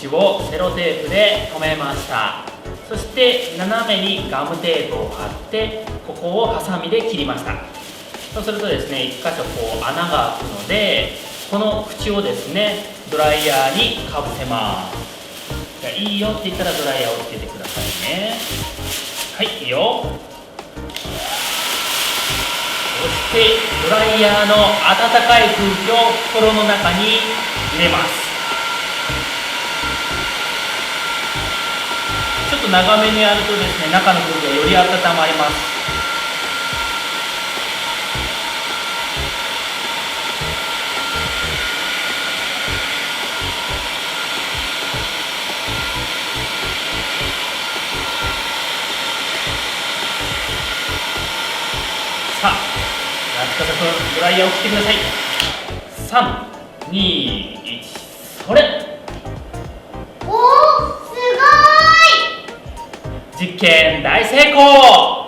口をセロテープで留めました。そして斜めにガムテープを貼ってここをハサミで切りました。そうするとですね、1箇所こう穴が開くので、この口をですねドライヤーにかぶせます。じゃあいいよって言ったらドライヤーをつけてくださいね。はい、いいよ。そしてドライヤーの温かい空気を袋の中に入れます。ちょっと長めにやるとですね、中の空気がより温まります。さあ、司君、ドライヤーを切ってください。3、2、1、それ。おー、すごーい。実験大成功。